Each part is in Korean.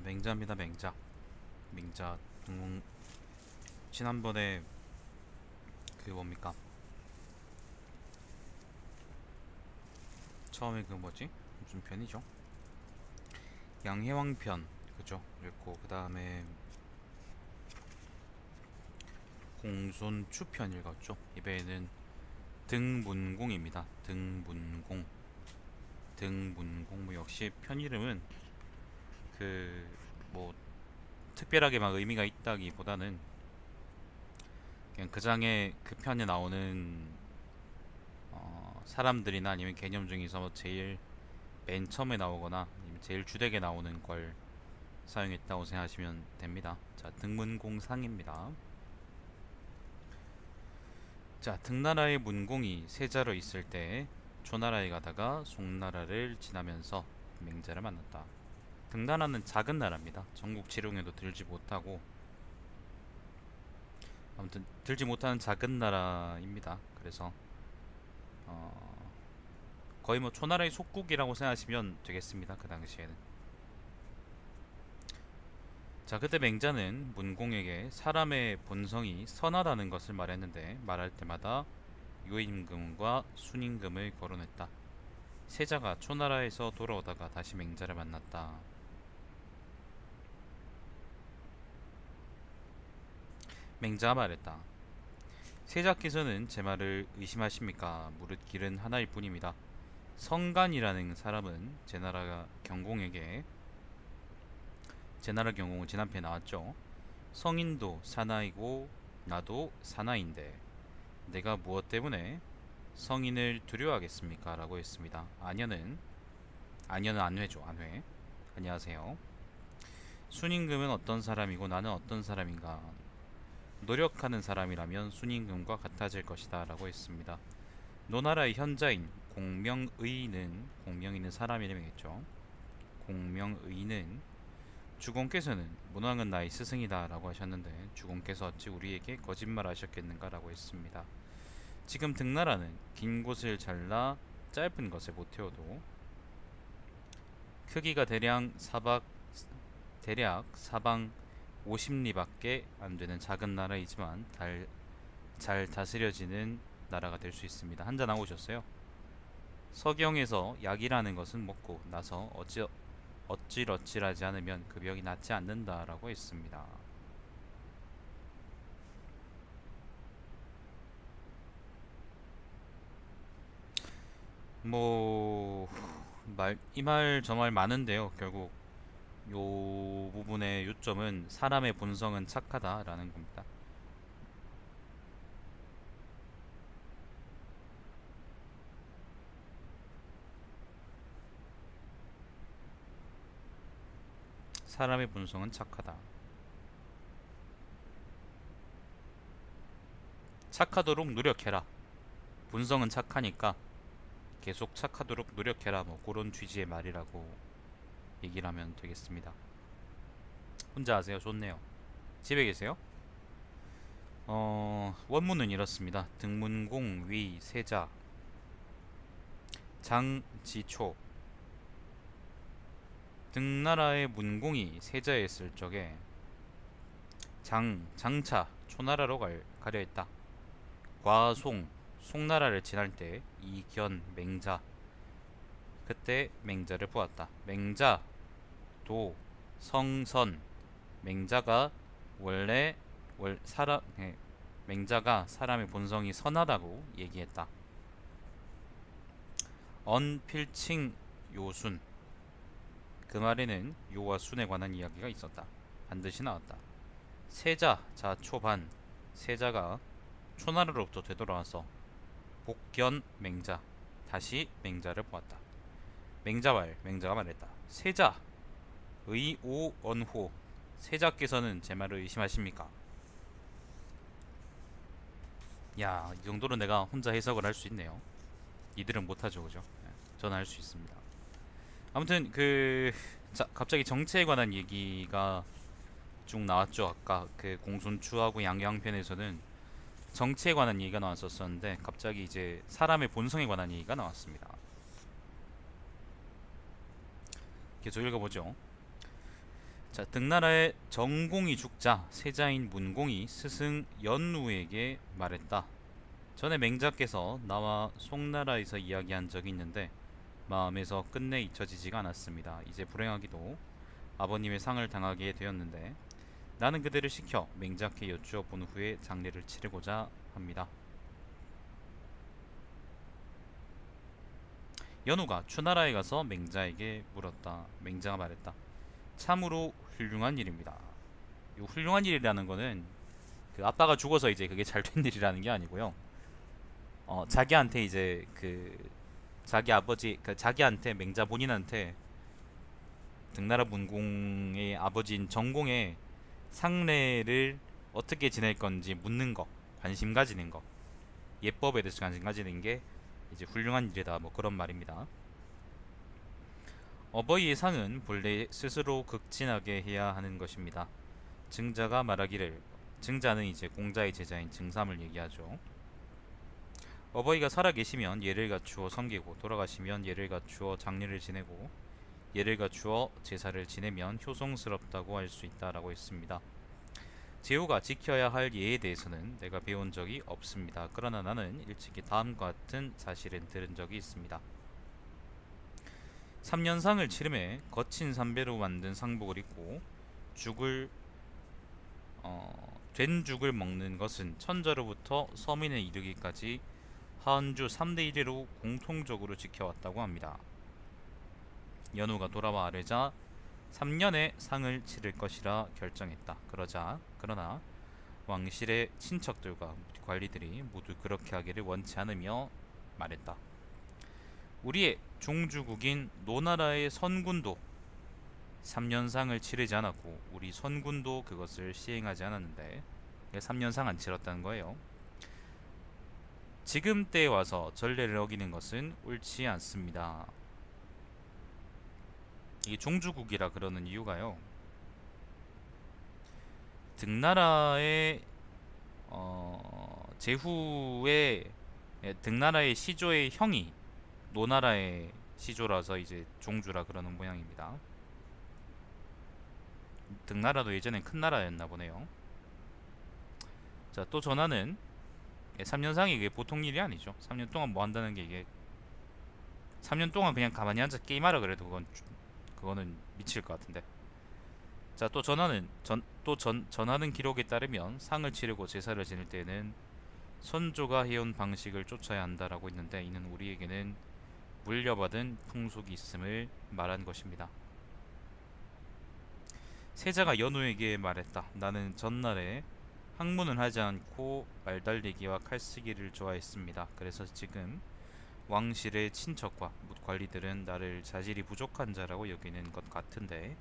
맹자입니다. 맹자. 지난번에 그 뭡니까? 처음에 그 뭐지? 무슨 편이죠? 양해왕 편, 그죠? 읽고 그 다음에 공손추 편 읽었죠. 이번에는 등문공입니다. 등문공. 뭐 역시 편 이름은 그 뭐 특별하게 막 의미가 있다기보다는 그냥 그 장에 그 편에 나오는 사람들이나 아니면 개념 중에서 제일 맨 처음에 나오거나 아니면 제일 주되게 나오는 걸 사용했다고 생각하시면 됩니다. 자, 등문공상입니다. 자, 등나라의 문공이 세자로 있을 때 초나라에 가다가 송나라를 지나면서 맹자를 만났다. 등나라는 작은 나라입니다. 전국 지령에도 들지 못하고 아무튼 들지 못하는 작은 나라입니다. 그래서 거의 뭐 초나라의 속국이라고 생각하시면 되겠습니다. 그 당시에는. 자, 그때 맹자는 문공에게 사람의 본성이 선하다는 것을 말했는데 말할 때마다 유임금과 순임금을 거론했다. 세자가 초나라에서 돌아오다가 다시 맹자를 만났다. 맹자가 말했다. 세자께서는 제 말을 의심하십니까? 물을 길은 하나일 뿐입니다. 성간이라는 사람은 제 나라 경공은 지난편에 나왔죠. 성인도 사나이고 나도 사나이인데 내가 무엇 때문에 성인을 두려워하겠습니까? 라고 했습니다. 아녀는 안회죠. 안회. 안녕하세요. 순임금은 어떤 사람이고 나는 어떤 사람인가? 노력하는 사람이라면 순임금과 같아질 것이다 라고 했습니다. 노나라의 현자인 공명의는 사람 이름이겠죠. 공명의는 주공께서는 문왕은 나의 스승이다 라고 하셨는데 주공께서 어찌 우리에게 거짓말 하셨겠는가 라고 했습니다. 지금 등나라는 긴 곳을 잘라 짧은 것을 못 태워도 크기가 대략 사방 50리밖에 안 되는 작은 나라이지만 잘 다스려지는 나라가 될 수 있습니다. 한잔 나오셨어요? 서경에서 약이라는 것은 먹고 나서 어찔어찔하지 않으면 그 병이 낫지 않는다라고 했습니다. 뭐 이 말 저 말 많은데요. 결국 요 부분의 요점은 사람의 본성은 착하다라는 겁니다. 사람의 본성은 착하다. 착하도록 노력해라. 본성은 착하니까 계속 착하도록 노력해라. 뭐 그런 취지의 말이라고 얘기를 하면 되겠습니다. 혼자 하세요? 좋네요. 집에 계세요? 원문은 이렇습니다. 등문공 위 세자 장지초 등나라의 문공이 세자였을 적에 장차 초나라로 가려 했다. 과송 송나라를 지날 때 이견 맹자 그때 맹자를 보았다. 맹자 도 성선 맹자가 원래 월 사람 맹자가 사람의 본성이 선하다고 얘기했다. 언필칭 요순 그 말에는 요와 순에 관한 이야기가 있었다. 반드시 나왔다. 세자 자초반 세자가 초나라로부터 되돌아와서 복견 맹자 다시 맹자를 보았다. 맹자가 말했다. 세자 의오언호 세자께서는 제 말을 의심하십니까? 야, 이 정도로 내가 혼자 해석을 할 수 있네요. 이들은 못하죠, 그죠? 저는 할 수 있습니다. 아무튼 갑자기 정치에 관한 얘기가 쭉 나왔죠. 아까 그 공손추하고 양양편에서는 정치에 관한 얘기가 나왔었는데 갑자기 이제 사람의 본성에 관한 얘기가 나왔습니다. 계속 읽어보죠. 자, 등나라의 정공이 죽자 세자인 문공이 스승 연우에게 말했다. 전에 맹자께서 나와 송나라에서 이야기한 적이 있는데 마음에서 끝내 잊혀지지가 않았습니다. 이제 불행하기도 아버님의 상을 당하게 되었는데 나는 그대를 시켜 맹자께 여쭈어 본 후에 장례를 치르고자 합니다. 연우가 추나라에 가서 맹자에게 물었다. 맹자가 말했다. 참으로 훌륭한 일입니다. 이 훌륭한 일이라는 거는 그 아빠가 죽어서 이제 그게 잘 된 일이라는 게 아니고요. 자기한테 이제 그 자기 아버지 그 자기한테 맹자 본인한테 등나라 문공의 아버지인 정공의 상례를 어떻게 지낼 건지 묻는 거, 관심 가지는 거, 예법에 대해서 관심 가지는 게 이제 훌륭한 일이다. 뭐 그런 말입니다. 어버이의 상은 본래 스스로 극진하게 해야 하는 것입니다. 증자가 말하기를, 증자는 이제 공자의 제자인 증삼을 얘기하죠. 어버이가 살아계시면 예를 갖추어 섬기고 돌아가시면 예를 갖추어 장례를 지내고 예를 갖추어 제사를 지내면 효성스럽다고 할 수 있다라고 했습니다. 제후가 지켜야 할 예에 대해서는 내가 배운 적이 없습니다. 그러나 나는 일찍이 다음과 같은 사실은 들은 적이 있습니다. 3년상을 치름해 거친 삼배로 만든 상복을 입고 죽을 된 죽을 먹는 것은 천자로부터 서민에 이르기까지 하은주 3대 1회로 공통적으로 지켜왔다고 합니다. 연우가 돌아와 아뢰자 3년에 상을 치를 것이라 결정했다. 그러나 왕실의 친척들과 관리들이 모두 그렇게 하기를 원치 않으며 말했다. 우리의 종주국인 노나라의 선군도 3년상을 치르지 않았고 우리 선군도 그것을 시행하지 않았는데 3년상 안 치렀다는 거예요. 지금 때에 와서 전례를 어기는 것은 옳지 않습니다. 이게 종주국이라 그러는 이유가요. 등나라의 제후의 등나라의 시조의 형이 노나라의 시조라서 이제 종주라 그러는 모양입니다. 등나라도 예전엔 큰 나라였나 보네요. 자, 또 전하는 3년상이 이게 보통 일이 아니죠. 3년 동안 뭐 한다는 게 이게 3년 동안 그냥 가만히 앉아 게임하라 그래도 그거는 미칠 것 같은데. 자, 또 전하는 기록에 따르면 상을 치르고 제사를 지낼 때에는 선조가 해온 방식을 쫓아야 한다라고 했는데 이는 우리에게는 물려받은 풍속이 있음을 말한 것입니다. 세자가 연우에게 말했다. 나는 전날에 학문을 하지 않고 말달리기와 칼쓰기를 좋아했습니다. 그래서 지금 왕실의 친척과 관리들은 나를 자질이 부족한 자라고 여기는 것 같은데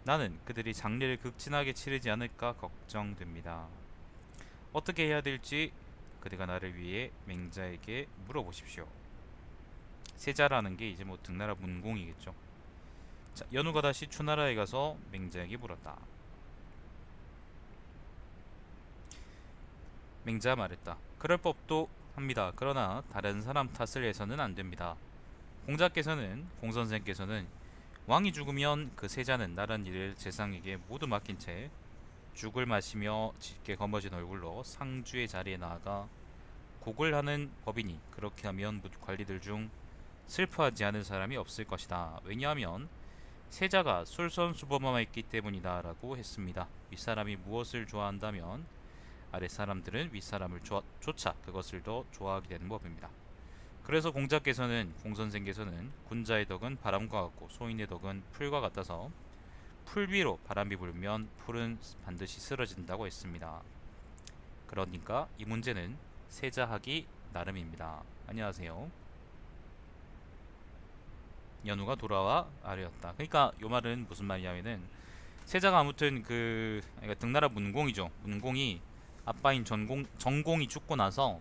나는 그들이 장례를 극진하게 치르지 않을까 걱정됩니다. 어떻게 해야 될지 그대가 나를 위해 맹자에게 물어보십시오. 세자라는 게 이제 뭐 등나라 문공이겠죠. 자, 연우가 다시 추나라에 가서 맹자에게 물었다. 맹자가 말했다. 그럴 법도 합니다. 그러나 다른 사람 탓을 해서는 안 됩니다. 공선생께서는 왕이 죽으면 그 세자는 나란 일을 재상에게 모두 맡긴 채 죽을 마시며 짙게 검어진 얼굴로 상주의 자리에 나아가 곡을 하는 법이니 그렇게 하면 관리들 중 슬퍼하지 않은 사람이 없을 것이다. 왜냐하면 세자가 솔선수범하였기 때문이다 라고 했습니다. 윗사람이 무엇을 좋아한다면 아랫사람들은 윗사람을 조차 그것을 더 좋아하게 되는 법입니다. 그래서 공선생께서는 군자의 덕은 바람과 같고 소인의 덕은 풀과 같아서 풀 위로 바람이 불면 풀은 반드시 쓰러진다고 했습니다. 그러니까 이 문제는 세자하기 나름입니다. 안녕하세요. 연우가 돌아와 아뢰었다. 그러니까 요 말은 무슨 말이냐면은 세자가 아무튼 그러니까 등나라 문공이죠. 문공이 아빠인 정공이 죽고 나서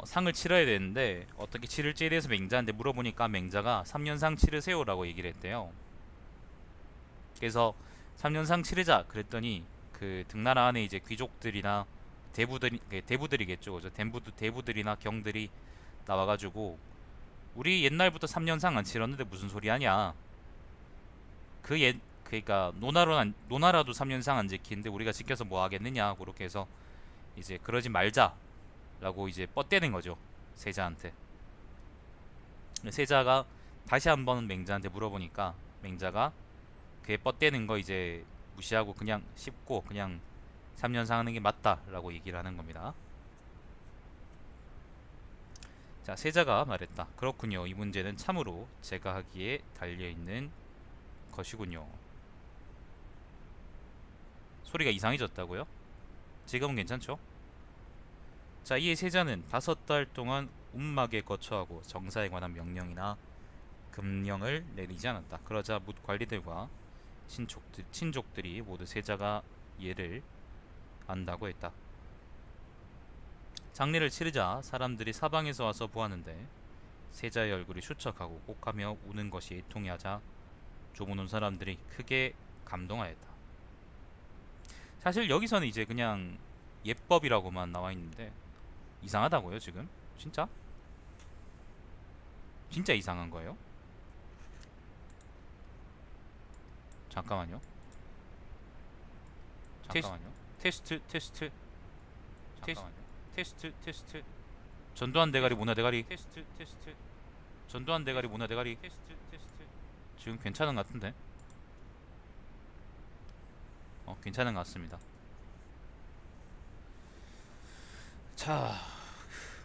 상을 치러야 되는데 어떻게 치를지에 대해서 맹자한테 물어보니까 맹자가 3년상 치르세요 라고 얘기를 했대요. 그래서 3년상 치르자 그랬더니 그 등나라 안에 이제 귀족들이나 대부들이겠죠. 그죠? 대부들이나 경들이 나와가지고 우리 옛날부터 3년상 안 치렀는데 무슨 소리 하냐. 그러니까 노나라도 3년상 안 지키는데 우리가 지켜서 뭐 하겠느냐 그렇게 해서 이제 그러지 말자라고 이제 뻗대는 거죠 세자한테. 세자가 다시 한번 맹자한테 물어보니까 맹자가 그의 뻗대는 거 이제 무시하고 그냥 씹고 그냥 3년상 하는 게 맞다라고 얘기를 하는 겁니다. 자, 세자가 말했다. 그렇군요. 이 문제는 참으로 제가 하기에 달려있는 것이군요. 소리가 이상해졌다고요? 지금은 괜찮죠? 자, 이에 세자는 5달 동안 움막에 거처하고 정사에 관한 명령이나 금령을 내리지 않았다. 그러자 묻 관리들과 친족들이 모두 세자가 이해를 안다고 했다. 장례를 치르자 사람들이 사방에서 와서 보았는데 세자의 얼굴이 수척하고 욱하며 우는 것이 통하자 조문 온 사람들이 크게 감동하였다. 사실 여기서는 이제 그냥 예법이라고만 나와 있는데 이상하다고요 지금? 진짜? 진짜 이상한 거예요? 잠깐만요. 잠깐만요. 테스트. 테스트. 전두환 대가리 모나 대가리. 전두환 대가리 모나 대가리. 지금 괜찮은 것 같은데? 괜찮은 것 같습니다. 자,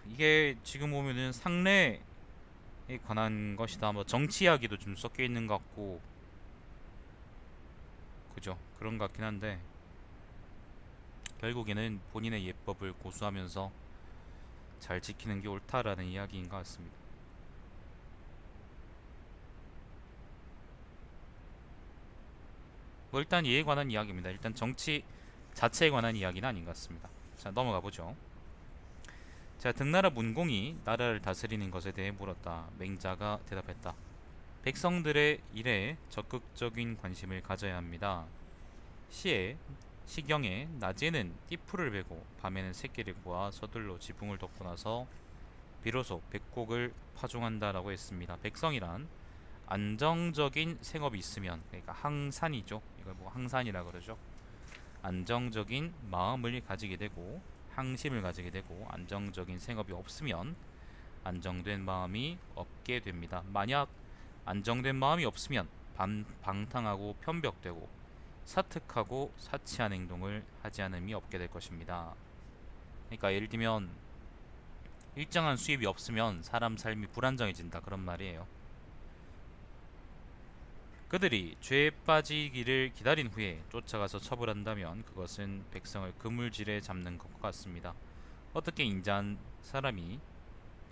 이게 지금 보면은 상례에 관한 것이다. 뭐 정치 이야기도 좀 섞여 있는 것 같고, 그죠? 그런 것 같긴 한데 결국에는 본인의 예법을 고수하면서 잘 지키는 게 옳다라는 이야기인 것 같습니다. 뭐 일단 이에 관한 이야기입니다. 일단 정치 자체에 관한 이야기는 아닌 것 같습니다. 자, 넘어가 보죠. 자, 등나라 문공이 나라를 다스리는 것에 대해 물었다. 맹자가 대답했다. 백성들의 일에 적극적인 관심을 가져야 합니다. 시경에 낮에는 띠풀을 베고 밤에는 새끼를 구워 서둘러 지붕을 덮고 나서 비로소 백곡을 파종한다라고 했습니다. 백성이란 안정적인 생업이 있으면, 그러니까 항산이죠. 이걸 뭐 항산이라 그러죠. 안정적인 마음을 가지게 되고 항심을 가지게 되고 안정적인 생업이 없으면 안정된 마음이 없게 됩니다. 만약 안정된 마음이 없으면 방탕하고 편벽되고 사특하고 사치한 행동을 하지 않음이 없게 될 것입니다. 그러니까 예를 들면 일정한 수입이 없으면 사람 삶이 불안정해진다 그런 말이에요. 그들이 죄에 빠지기를 기다린 후에 쫓아가서 처벌한다면 그것은 백성을 그물질에 잡는 것과 같습니다. 어떻게 인자한 사람이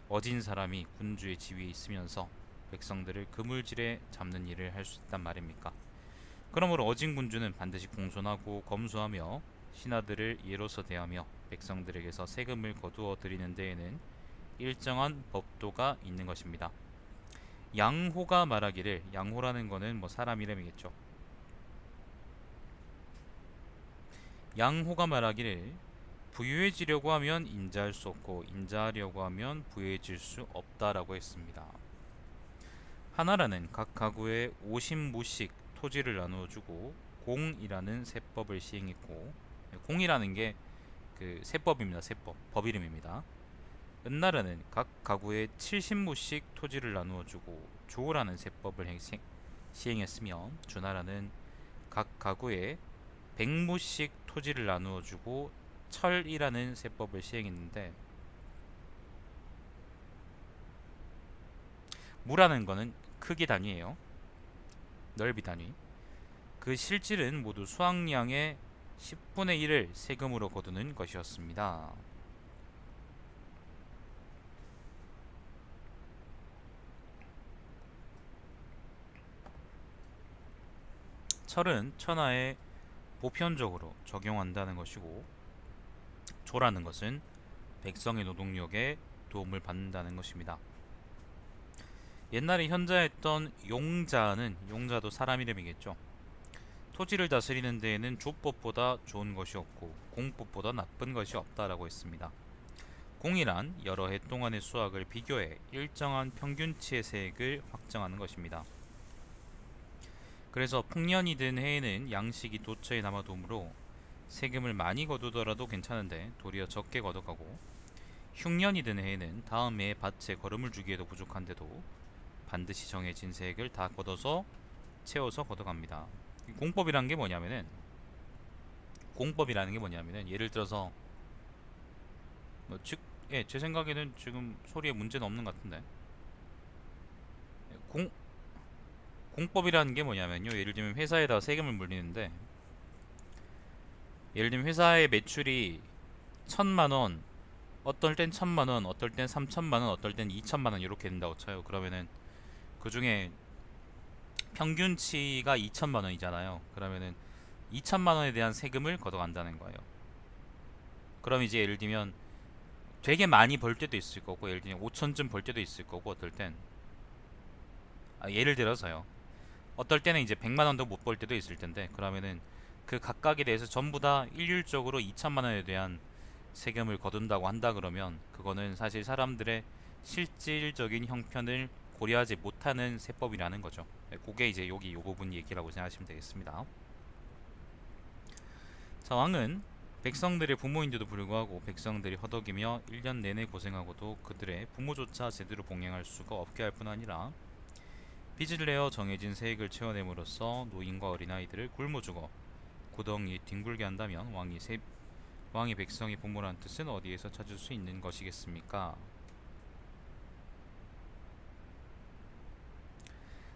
어진 사람이 군주의 지위에 있으면서 백성들을 그물질에 잡는 일을 할 수 있단 말입니까? 그러므로 어진 군주는 반드시 공손하고 검소하며 신하들을 예로서 대하며 백성들에게서 세금을 거두어 드리는 데에는 일정한 법도가 있는 것입니다. 양호가 말하기를, 양호라는 거는 뭐 사람 이름이겠죠. 양호가 말하기를 부유해지려고 하면 인자할 수 없고 인자하려고 하면 부유해질 수 없다라고 했습니다. 하나라는 각 가구에 50무씩 토지를 나누어주고 공이라는 세법을 시행했고, 공이라는 게 그 세법입니다. 세법, 법 이름입니다. 은나라는 각 가구에 70무씩 토지를 나누어주고 조라는 세법을 시행했으며 주나라는 각 가구에 100무씩 토지를 나누어주고 철이라는 세법을 시행했는데, 무라는 거는 크기 단위예요. 넓이 단위. 그 실질은 모두 수확량의 10분의 1을 세금으로 거두는 것이었습니다. 철은 천하에 보편적으로 적용한다는 것이고, 조라는 것은 백성의 노동력에 도움을 받는다는 것입니다. 옛날에 현자했던 용자는, 용자도 사람 이름이겠죠. 토지를 다스리는 데에는 주법보다 좋은 것이 없고 공법보다 나쁜 것이 없다라고 했습니다. 공이란 여러 해 동안의 수확을 비교해 일정한 평균치의 세액을 확정하는 것입니다. 그래서 풍년이 든 해에는 양식이 도처에 남아도므로 세금을 많이 거두더라도 괜찮은데 도리어 적게 걷어가고, 흉년이 든 해에는 다음 해에 밭에 거름을 주기에도 부족한데도 반드시 정해진 세액을 다 걷어서 채워서 걷어갑니다. 공법이라는 게 뭐냐면은 예를 들어서 뭐 즉, 예, 제 생각에는 지금 소리에 문제는 없는 것 같은데, 공 공법이라는 게 뭐냐면요, 예를 들면 회사에다 세금을 물리는데, 예를 들면 회사의 매출이 1,000만 원, 어떨 땐 1,000만 원, 어떨 땐 3,000만 원, 어떨 땐 2,000만 원 이렇게 된다고 쳐요. 그러면은 그 중에 평균치가 2천만 원이잖아요. 그러면은 2천만 원에 대한 세금을 걷어간다는 거예요. 그럼 이제 예를 들면 되게 많이 벌 때도 있을 거고, 예를 들면 5천쯤 벌 때도 있을 거고, 어떨 땐 예를 들어서요, 어떨 때는 이제 100만 원도 못 벌 때도 있을 텐데, 그러면은 그 각각에 대해서 전부 다 일률적으로 2천만 원에 대한 세금을 거둔다고 한다 그러면, 그거는 사실 사람들의 실질적인 형편을 고려하지 못하는 세법이라는 거죠. 그게 이제 여기 요 부분 얘기라고 생각하시면 되겠습니다. 자, 왕은 백성들의 부모인데도 불구하고 백성들이 허덕이며 1년 내내 고생하고도 그들의 부모조차 제대로 봉양할 수가 없게 할 뿐 아니라 빚을 내어 정해진 세액을 채워냄으로써 노인과 어린아이들을 굶어 죽어 고덩이에 뒹굴게 한다면 왕이 백성의 부모란 뜻은 어디에서 찾을 수 있는 것이겠습니까?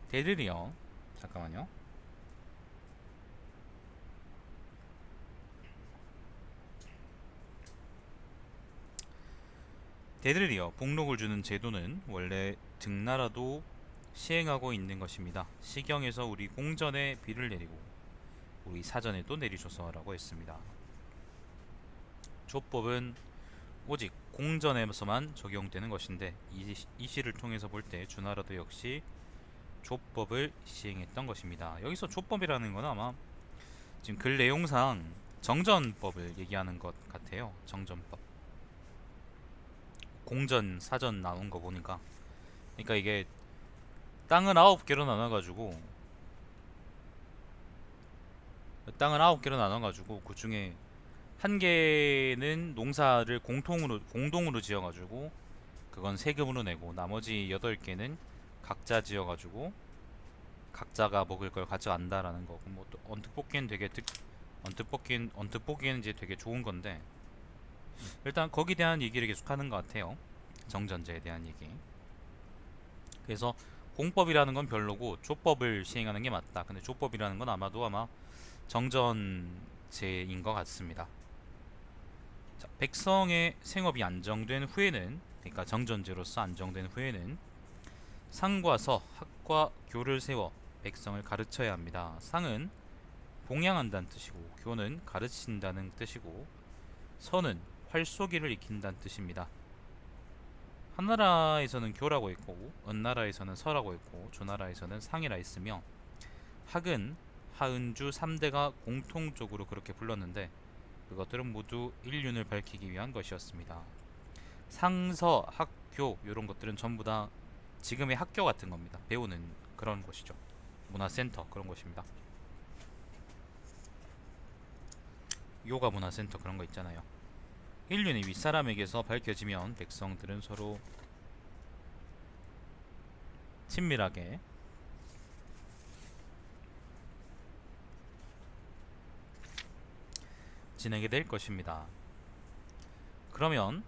대들이요. 잠깐만요. 대들이요. 복록을 주는 제도는 원래 등나라도 시행하고 있는 것입니다. 시경에서 우리 공전에 비를 내리고 우리 사전에도 내리소서라고 했습니다. 조법은 오직 공전에서만 적용되는 것인데, 이 시를 통해서 볼 때 주나라도 역시 조법을 시행했던 것입니다. 여기서 조법이라는 건 아마 지금 글 내용상 정전법을 얘기하는 것 같아요. 정전법. 공전, 사전 나온 거 보니까. 그러니까 이게 땅을 9개로 나눠가지고 그 중에 한 개는 농사를 공동으로 지어가지고 그건 세금으로 내고, 나머지 8개는 각자 지어가지고 각자가 먹을 걸 가져간다라는 거고, 뭐 또 언뜻 보기에는 이제 되게 좋은 건데, 일단 거기에 대한 얘기를 계속하는 것 같아요. 정전제에 대한 얘기. 그래서 공법이라는 건 별로고 조법을 시행하는 게 맞다. 근데 조법이라는 건 아마 정전제인 것 같습니다. 자, 백성의 생업이 안정된 후에는, 그러니까 정전제로서 안정된 후에는 상과 서, 학과 교를 세워 백성을 가르쳐야 합니다. 상은 봉양한다는 뜻이고, 교는 가르친다는 뜻이고, 서는 활쏘기를 익힌다는 뜻입니다. 한나라에서는 교라고 했고, 은나라에서는 서라고 했고, 조나라에서는 상이라 했으며, 학은 하은주 3대가 공통적으로 그렇게 불렀는데, 그것들은 모두 일륜을 밝히기 위한 것이었습니다. 상서, 학교 이런 것들은 전부 다 지금의 학교 같은 겁니다. 배우는 그런 곳이죠. 문화센터 그런 곳입니다. 요가 문화센터 그런 거 있잖아요. 인륜이 윗사람에게서 밝혀지면 백성들은 서로 친밀하게 지내게 될 것입니다. 그러면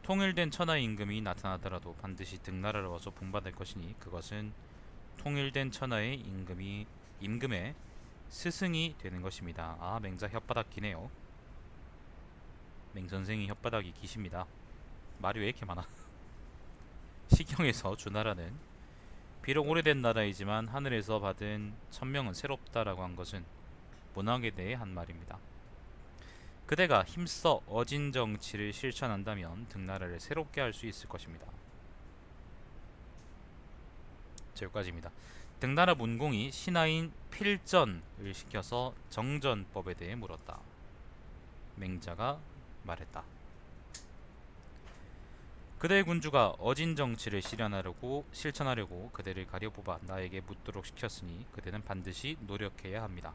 통일된 천하의 임금이 나타나더라도 반드시 등나라로 와서 본받을 것이니, 그것은 통일된 천하의 임금의 스승이 되는 것입니다. 아, 맹자 혓바닥 기네요. 맹선생이 혓바닥이 기십니다. 말이 왜 이렇게 많아? 시경에서 주나라는 비록 오래된 나라이지만 하늘에서 받은 천명은 새롭다라고 한 것은 문학에 대해 한 말입니다. 그대가 힘써 어진 정치를 실천한다면 등나라를 새롭게 할 수 있을 것입니다. 여기까지입니다. 등나라 문공이 신하인 필전을 시켜서 정전법에 대해 물었다. 맹자가 말했다. 그대의 군주가 어진 정치를 실천하려고 그대를 가려뽑아 나에게 묻도록 시켰으니 그대는 반드시 노력해야 합니다.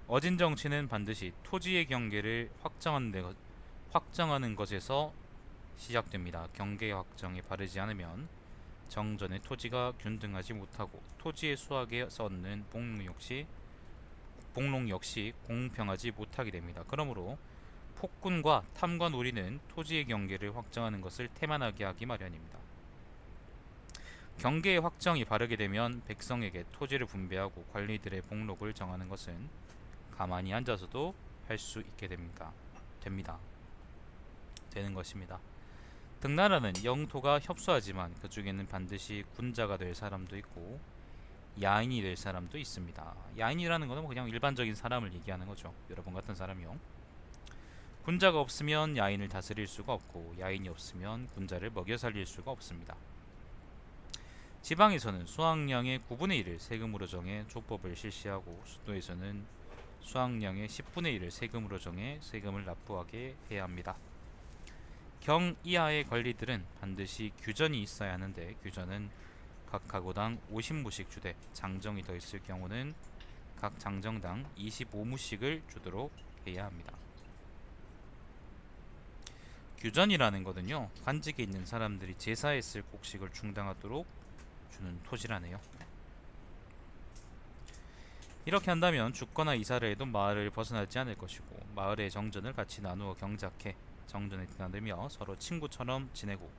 어진 정치는 반드시 토지의 경계를 확정하는 것에서 시작됩니다. 경계 확정이 바르지 않으면 정전의 토지가 균등하지 못하고 토지의 수확에 얻는 복농 역시 공평하지 못하게 됩니다. 그러므로 폭군과 탐관 우리는 토지의 경계를 확정하는 것을 태만하게 하기 마련입니다. 경계의 확정이 바르게 되면 백성에게 토지를 분배하고 관리들의 복록을 정하는 것은 가만히 앉아서도 할 수 있게 되는 것입니다. 등나라는 영토가 협소하지만 그 중에는 반드시 군자가 될 사람도 있고 야인이 될 사람도 있습니다. 야인이라는 것은 그냥 일반적인 사람을 얘기하는 거죠. 여러분 같은 사람이요. 군자가 없으면 야인을 다스릴 수가 없고 야인이 없으면 군자를 먹여 살릴 수가 없습니다. 지방에서는 수확량의 9분의 1을 세금으로 정해 조법을 실시하고 수도에서는 수확량의 10분의 1을 세금으로 정해 세금을 납부하게 해야 합니다. 경 이하의 관리들은 반드시 규전이 있어야 하는데 규전은 각 가구당 50무씩 주되 장정이 더 있을 경우는 각 장정당 25무씩을 주도록 해야 합니다. 규전이라는 것은요, 관직에 있는 사람들이 제사에 쓸 곡식을 충당하도록 주는 토지라네요. 이렇게 한다면 죽거나 이사를 해도 마을을 벗어나지 않을 것이고 마을의 정전을 같이 나누어 경작해 정전에 드나들며 서로 친구처럼 지내고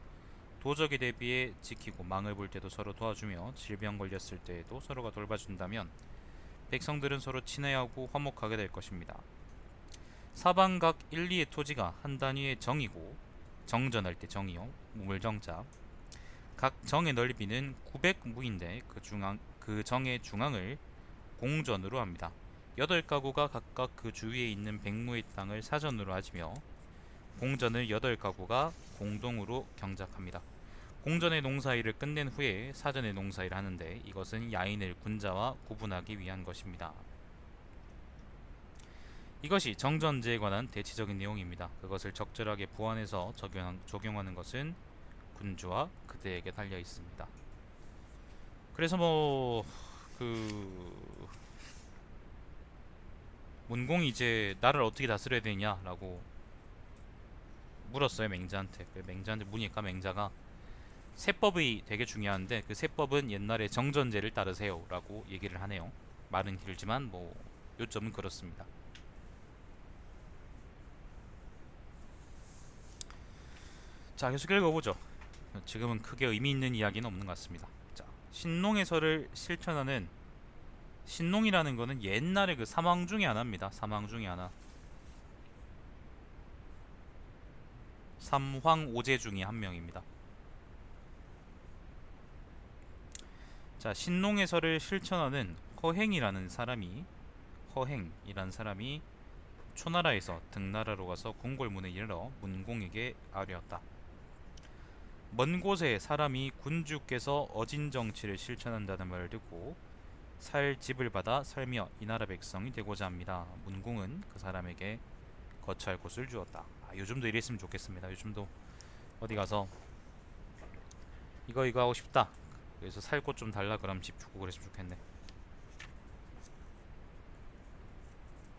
도적에 대비해 지키고 망을 볼 때도 서로 도와주며 질병 걸렸을 때에도 서로가 돌봐준다면 백성들은 서로 친해하고 화목하게 될 것입니다. 사방 각 1, 2의 토지가 한 단위의 정이고 정전할 때 정이요 우물정자 각 정의 넓이는 900무인데 그 정의 중앙을 공전으로 합니다. 8가구가 각각 그 주위에 있는 100무의 땅을 사전으로 하지며 공전을 8가구가 공동으로 경작합니다. 공전의 농사일을 끝낸 후에 사전의 농사일을 하는데 이것은 야인을 군자와 구분하기 위한 것입니다. 이것이 정전제에 관한 대체적인 내용입니다. 그것을 적절하게 보완해서 적용하는 것은 군주와 그대에게 달려 있습니다. 그래서 문공이 이제 나를 어떻게 다스려야 되냐라고 물었어요, 맹자한테. 맹자한테 물으니까 맹자가 세법이 되게 중요한데 그 세법은 옛날에 정전제를 따르세요라고 얘기를 하네요. 말은 길지만 요점은 그렇습니다. 자, 계속 읽어보죠. 지금은 크게 의미 있는 이야기는 없는 것 같습니다. 자, 신농에서를 실천하는 신농이라는 거는 옛날에 그 사망 중에 하나입니다. 사망 중에 하나. 삼황오제 중에 한 명입니다. 자, 신농에서를 실천하는 허행이라는 사람이 초나라에서 등나라로 가서 궁궐문에 이르러 문공에게 아뢰었다. 먼 곳에 사람이 군주께서 어진 정치를 실천한다는 말을 듣고 살 집을 받아 살며 이 나라 백성이 되고자 합니다. 문공은 그 사람에게 거처할 곳을 주었다. 요즘도 이랬으면 좋겠습니다. 요즘도 어디 가서 이거 하고 싶다, 그래서 살 곳 좀 달라 그럼 집 주고 그랬으면 좋겠네.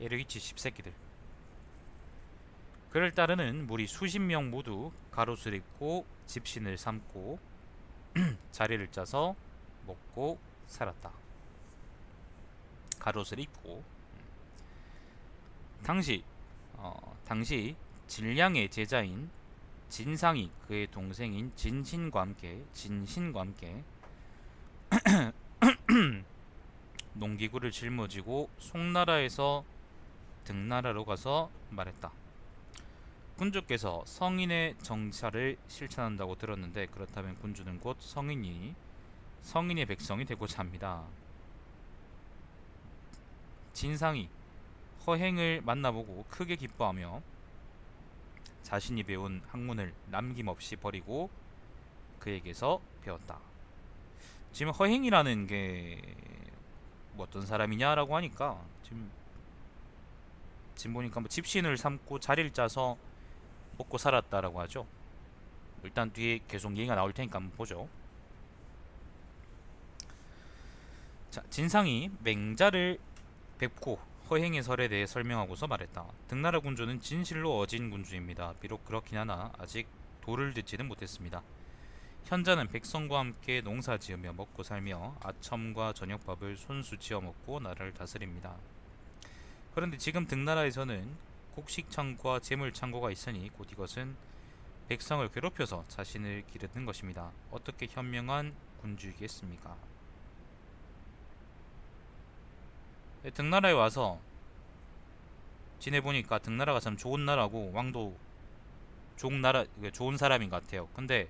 에르이치 십새끼들. 그를 따르는 무리 수십 명 모두 갑옷을 입고 집신을 삼고 자리를 짜서 먹고 살았다. 갑옷을 입고. 당시 진량의 제자인 진상이 그의 동생인 진신과 함께 농기구를 짊어지고 송나라에서 등나라로 가서 말했다. 군주께서 성인의 정사를 실천한다고 들었는데 그렇다면 군주는 곧 성인의 백성이 되고자 합니다. 진상이 허행을 만나보고 크게 기뻐하며 자신이 배운 학문을 남김없이 버리고 그에게서 배웠다. 지금 허행이라는 게 어떤 사람이냐라고 하니까 지금 보니까 집신을 삼고 자리를 짜서 먹고 살았다라고 하죠. 일단 뒤에 계속 얘기가 나올 테니까 한번 보죠. 자, 진상이 맹자를 뵙고 허행의 설에 대해 설명하고서 말했다. 등나라 군주는 진실로 어진 군주입니다. 비록 그렇긴 하나 아직 도를 듣지는 못했습니다. 현자는 백성과 함께 농사지으며 먹고 살며 아첨과 저녁밥을 손수 지어 먹고 나라를 다스립니다. 그런데 지금 등나라에서는 곡식창고와 재물창고가 있으니 곧 이것은 백성을 괴롭혀서 자신을 기르는 것입니다. 어떻게 현명한 군주이겠습니까? 등나라에 와서 지내보니까 등나라가 참 좋은 나라고 왕도 좋은 나라, 좋은 사람인 것 같아요. 근데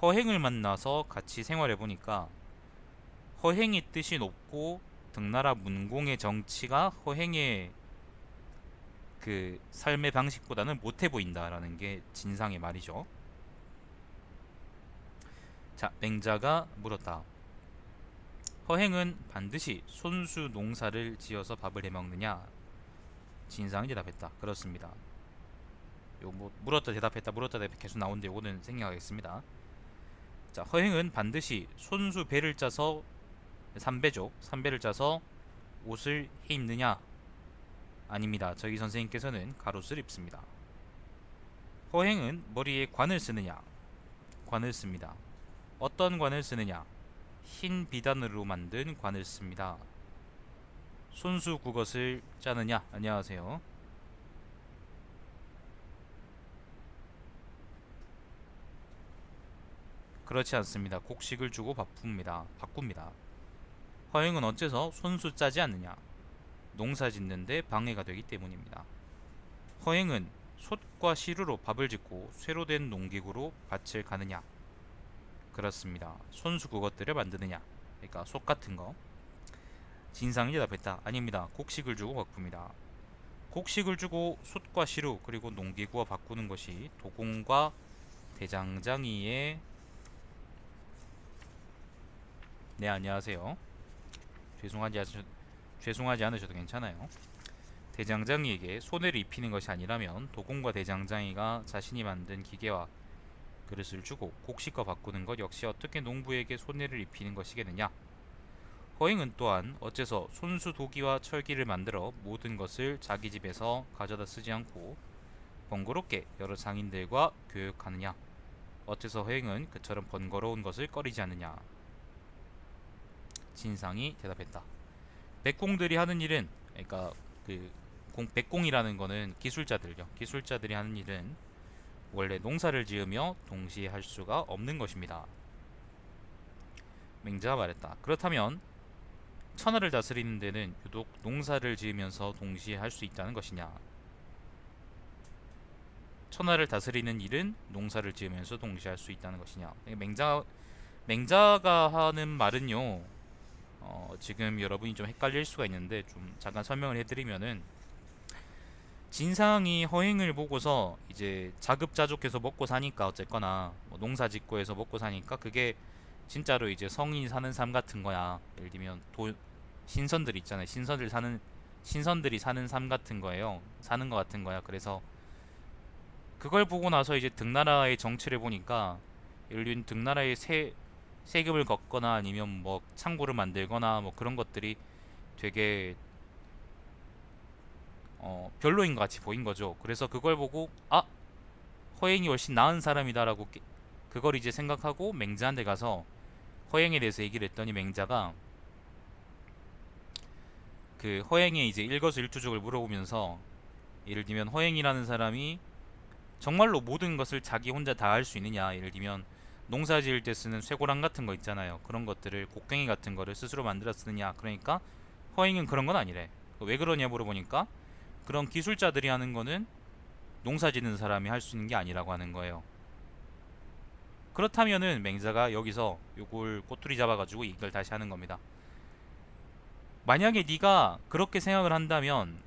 허행을 만나서 같이 생활해보니까 허행의 뜻이 높고 등나라 문공의 정치가 허행의 그 삶의 방식보다는 못해 보인다라는 게 진상의 말이죠. 자, 맹자가 물었다. 허행은 반드시 손수 농사를 지어서 밥을 해먹느냐? 진상이 대답했다. 그렇습니다. 요 뭐 물었다 대답했다 물었다 대답 계속 나오는데 요거는 생략하겠습니다. 자, 허행은 반드시 손수 배를 짜서 삼배죠. 삼배를 짜서 옷을 해 입느냐? 아닙니다. 저희 선생님께서는 갑옷을 입습니다. 허행은 머리에 관을 쓰느냐? 관을 씁니다. 어떤 관을 쓰느냐? 흰 비단으로 만든 관을 씁니다. 손수 국것을 짜느냐? 안녕하세요. 그렇지 않습니다. 곡식을 주고 바꿉니다. 허행은 어째서 손수 짜지 않느냐? 농사 짓는데 방해가 되기 때문입니다. 허행은 솥과 시루로 밥을 짓고 쇠로 된 농기구로 밭을 가느냐? 그렇습니다. 손수 그것들을 만드느냐? 그러니까 솥 같은 거. 진상이 대답했다. 아닙니다. 곡식을 주고 바꿉니다. 곡식을 주고 솥과 시루 그리고 농기구와 바꾸는 것이 도공과 대장장이의 네, 안녕하세요. 죄송하지 않으셔도 괜찮아요. 대장장이에게 손해를 입히는 것이 아니라면 도공과 대장장이가 자신이 만든 기계와 그릇을 주고 곡식과 바꾸는 것 역시 어떻게 농부에게 손해를 입히는 것이겠느냐? 허행은 또한 어째서 손수 도기와 철기를 만들어 모든 것을 자기 집에서 가져다 쓰지 않고 번거롭게 여러 상인들과 교육하느냐? 어째서 허행은 그처럼 번거로운 것을 꺼리지 않느냐? 진상이 대답했다. 백공들이 하는 일은 그러니까 그 백공이라는 거는 기술자들이 하는 일은 원래 농사를 지으며 동시에 할 수가 없는 것입니다. 맹자가 말했다. 그렇다면 천하를 다스리는 데는 유독 농사를 지으면서 동시에 할 수 있다는 것이냐? 천하를 다스리는 일은 농사를 지으면서 동시에 할 수 있다는 것이냐? 맹자가 하는 말은요. 지금 여러분이 좀 헷갈릴 수가 있는데 좀 잠깐 설명을 해드리면은 진상이 허행을 보고서 이제 자급자족해서 먹고 사니까 어쨌거나 뭐 농사 짓고 해서 먹고 사니까 그게 진짜로 이제 성인이 사는 삶 같은 거야. 예를 들면 신선들 있잖아요. 신선들이 사는 삶 같은 거예요. 사는 거 같은 거야. 그래서 그걸 보고 나서 이제 등나라의 정치를 보니까 예를 들면 등나라의 세금을 걷거나 아니면 뭐 창고를 만들거나 뭐 그런 것들이 되게 별로인 것 같이 보인 거죠. 그래서 그걸 보고 허행이 훨씬 나은 사람이다라고 그걸 이제 생각하고 맹자한테 가서 허행에 대해서 얘기를 했더니 맹자가 그 허행의 이제 일거수일투족을 물어보면서 예를 들면 허행이라는 사람이 정말로 모든 것을 자기 혼자 다 할 수 있느냐? 예를 들면 농사 지을 때 쓰는 쇠고랑 같은 거 있잖아요. 그런 것들을 곡괭이 같은 거를 스스로 만들어 쓰느냐? 그러니까 허행은 그런 건 아니래. 왜 그러냐 물어보니까 그런 기술자들이 하는 거는 농사 짓는 사람이 할 수 있는 게 아니라고 하는 거예요. 그렇다면은 맹자가 여기서 요걸 꼬투리 잡아가지고 이걸 다시 하는 겁니다. 만약에 네가 그렇게 생각을 한다면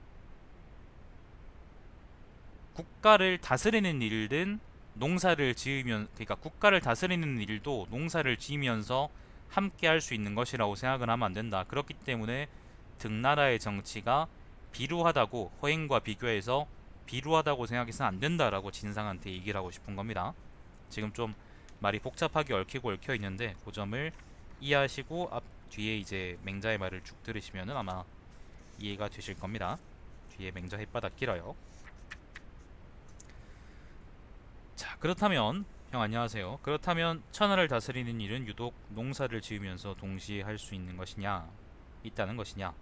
국가를 다스리는 일든 농사를 지으면 그러니까 국가를 다스리는 일도 농사를 지으면서 함께 할 수 있는 것이라고 생각을 하면 안 된다. 그렇기 때문에 등나라의 정치가 비루하다고 허행과 비교해서 비루하다고 생각해서는 안 된다라고 진상한테 얘기를 하고 싶은 겁니다. 지금 좀 말이 복잡하게 얽히고 얽혀 있는데 그 점을 이해하시고 앞 뒤에 이제 맹자의 말을 쭉 들으시면은 아마 이해가 되실 겁니다. 뒤에 맹자 햇바닥 길어요. 자, 그렇다면 형 안녕하세요. 그렇다면 천하를 다스리는 일은 유독 농사를 지으면서 동시에 할 수 있는 것이냐? 있다는 것이냐?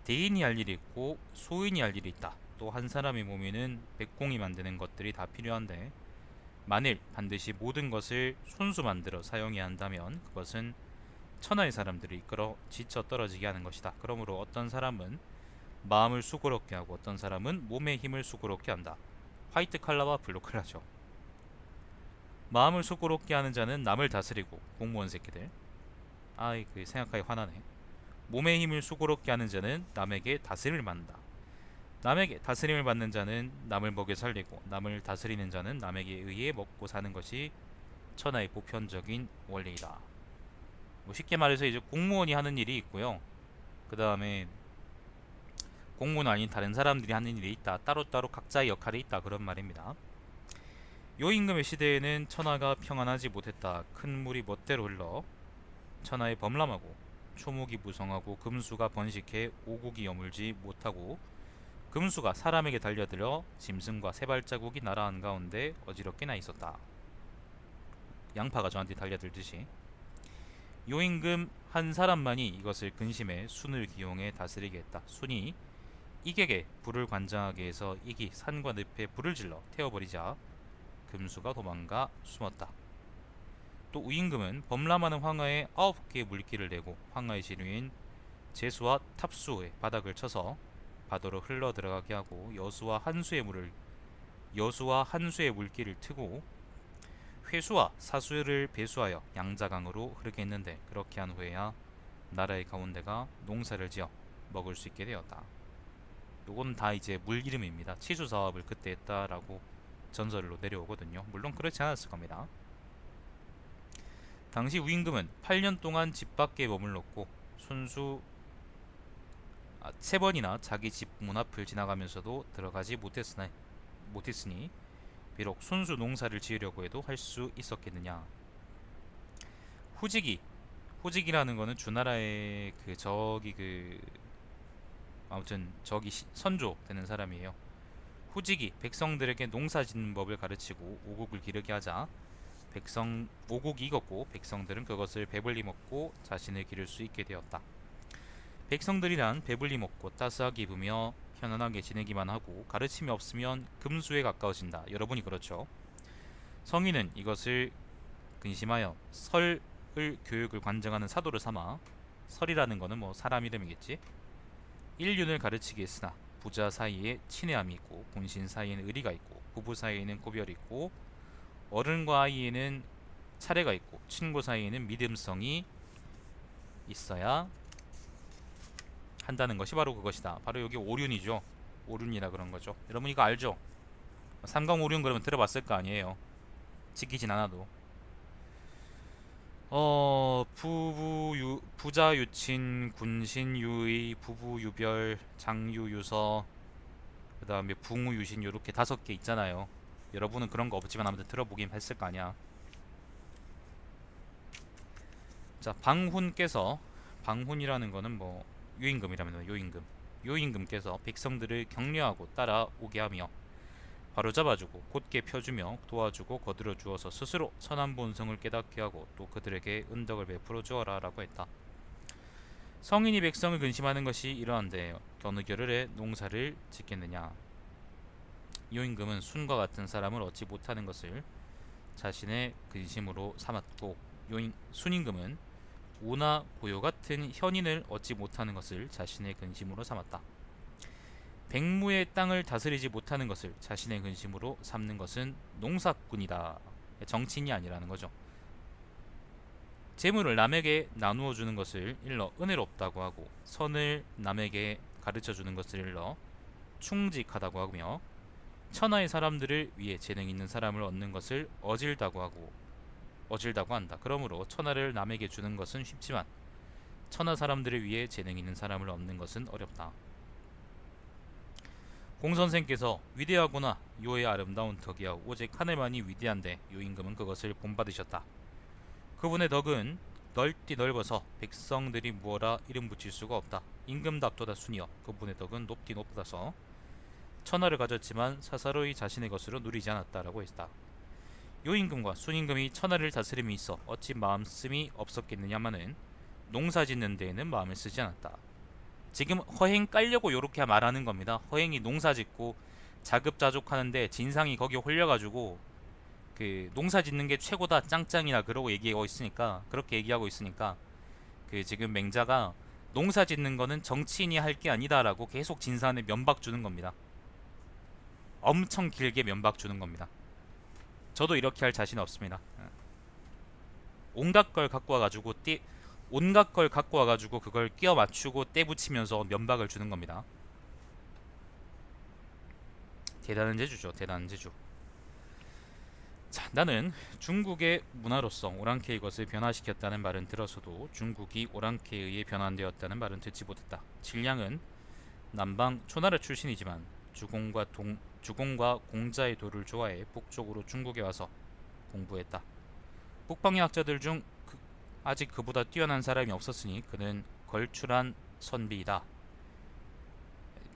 대인이 할 일이 있고 소인이 할 일이 있다. 또 한 사람의 몸에는 백공이 만드는 것들이 다 필요한데 만일 반드시 모든 것을 손수 만들어 사용해야 한다면 그것은 천하의 사람들을 이끌어 지쳐 떨어지게 하는 것이다. 그러므로 어떤 사람은 마음을 수고롭게 하고 어떤 사람은 몸의 힘을 수고롭게 한다. 화이트 칼라와 블루 칼라죠. 마음을 수고롭게 하는 자는 남을 다스리고 공무원 새끼들. 아이 그 생각하기 화나네. 몸의 힘을 수고롭게 하는 자는 남에게 다스림을 받는다. 남에게 다스림을 받는 자는 남을 먹여 살리고 남을 다스리는 자는 남에게 의해 먹고 사는 것이 천하의 보편적인 원리이다. 뭐 쉽게 말해서 이제 공무원이 하는 일이 있고요. 그 다음에 공무원 아닌 다른 사람들이 하는 일이 있다. 따로따로 각자의 역할이 있다. 그런 말입니다. 요 임금의 시대에는 천하가 평안하지 못했다. 큰 물이 멋대로 흘러 천하의 범람하고 초목이 무성하고 금수가 번식해 오국이 여물지 못하고 금수가 사람에게 달려들어 짐승과 새발자국이 나라 한가운데 어지럽게 나 있었다. 양파가 저한테 달려들듯이. 요 임금 한 사람만이 이것을 근심해 순을 기용해 다스리게 했다. 순이 이객에 불을 관장하게 해서 이기 산과 늪에 불을 질러 태워버리자 금수가 도망가 숨었다. 또 우임금은 범람하는 황하에 9개의 물길을 내고 황하의 지류인 제수와 탑수의 바닥을 쳐서 바다로 흘러 들어가게 하고 여수와 한수의 물길을 트고 회수와 사수를 배수하여 양자강으로 흐르게 했는데 그렇게 한 후에야 나라의 가운데가 농사를 지어 먹을 수 있게 되었다. 요건 다 이제 물 이름입니다. 치수 사업을 그때 했다라고 전설로 내려오거든요. 물론 그렇지 않았을 겁니다. 당시 우임금은 8년 동안 집 밖에 머물렀고 손수 3번이나 자기 집 문 앞을 지나가면서도 들어가지 못했으니 비록 손수 농사를 지으려고 해도 할 수 있었겠느냐. 후직이라는 거는 주나라의 아무튼 선조 되는 사람이에요. 후직이 백성들에게 농사 짓는 법을 가르치고 오국을 기르게 하자 오국이 익었고 백성들은 그것을 배불리 먹고 자신을 기를 수 있게 되었다. 백성들이란 배불리 먹고 따스하게 입으며 편안하게 지내기만 하고 가르침이 없으면 금수에 가까워진다. 여러분이 그렇죠. 성인은 이것을 근심하여 설을 교육을 관장하는 사도를 삼아 설이라는 거는 뭐 사람 이름이겠지. 인륜을 가르치게 했으나 부자 사이에 친애함이 있고 본신 사이에는 의리가 있고 부부 사이에는 고별이 있고 어른과 아이에는 차례가 있고 친구 사이에는 믿음성이 있어야 한다는 것이 바로 그것이다. 바로 여기 오륜이죠. 오륜이라 그런 거죠. 여러분 이거 알죠? 삼강오륜 그러면 들어봤을 거 아니에요. 지키진 않아도. 부자유친, 군신유의, 부부유별, 장유유서, 그 다음에 붕우유신 요렇게 5개 있잖아요. 여러분은 그런 거 없지만 아무튼 들어보긴 했을 거 아니야. 자, 방훈이라는 거는 뭐 유임금이라면 요임금께서 백성들을 격려하고 따라오게 하며 바로잡아주고 곧게 펴주며 도와주고 거들어 주어서 스스로 선한 본성을 깨닫게 하고 또 그들에게 은덕을 베풀어 주어라 라고 했다. 성인이 백성을 근심하는 것이 이러한데 어느 겨를에 농사를 짓겠느냐. 요임금은 순과 같은 사람을 얻지 못하는 것을 자신의 근심으로 삼았고 순임금은 우나 보요 같은 현인을 얻지 못하는 것을 자신의 근심으로 삼았다. 백무의 땅을 다스리지 못하는 것을 자신의 근심으로 삼는 것은 농사꾼이다. 정치인이 아니라는 거죠. 재물을 남에게 나누어 주는 것을 일러 은혜롭다고 하고 선을 남에게 가르쳐 주는 것을 일러 충직하다고 하며 천하의 사람들을 위해 재능 있는 사람을 얻는 것을 어질다고 한다. 그러므로 천하를 남에게 주는 것은 쉽지만 천하 사람들을 위해 재능 있는 사람을 얻는 것은 어렵다. 공선생께서 위대하구나. 요의 아름다운 덕이야. 오직 하늘만이 위대한데 요 임금은 그것을 본받으셨다. 그분의 덕은 넓디 넓어서 백성들이 무어라 이름 붙일 수가 없다. 임금답도다 순이여. 그분의 덕은 높디 높아서 천하를 가졌지만 사사로이 자신의 것으로 누리지 않았다라고 했다. 요임금과 순임금이 천하를 다스림이 있어 어찌 마음씀이 없었겠느냐마는 농사 짓는 데에는 마음을 쓰지 않았다. 지금 허행 깔려고 요렇게 말하는 겁니다. 허행이 농사 짓고 자급자족하는데 진상이 거기에 홀려가지고 그 농사 짓는 게 최고다 짱짱이나 그러고 얘기하고 있으니까 그렇게 얘기하고 있으니까 그 지금 맹자가 농사 짓는 거는 정치인이 할 게 아니다라고 계속 진사한테 면박 주는 겁니다. 엄청 길게 면박 주는 겁니다. 저도 이렇게 할 자신 없습니다. 온갖 걸 갖고 와가지고 온갖 걸 갖고 와가지고 그걸 끼워 맞추고 떼 붙이면서 면박을 주는 겁니다. 대단한 재주죠. 대단한 재주. 자, 나는 중국의 문화로서 오랑캐의 것을 변화시켰다는 말은 들어서도 중국이 오랑캐에 의해 변환되었다는 말은 듣지 못했다. 질량은 남방 초나라 출신이지만 주공과 공자의 도를 좋아해 북쪽으로 중국에 와서 공부했다. 북방의 학자들 중 아직 그보다 뛰어난 사람이 없었으니 그는 걸출한 선비이다.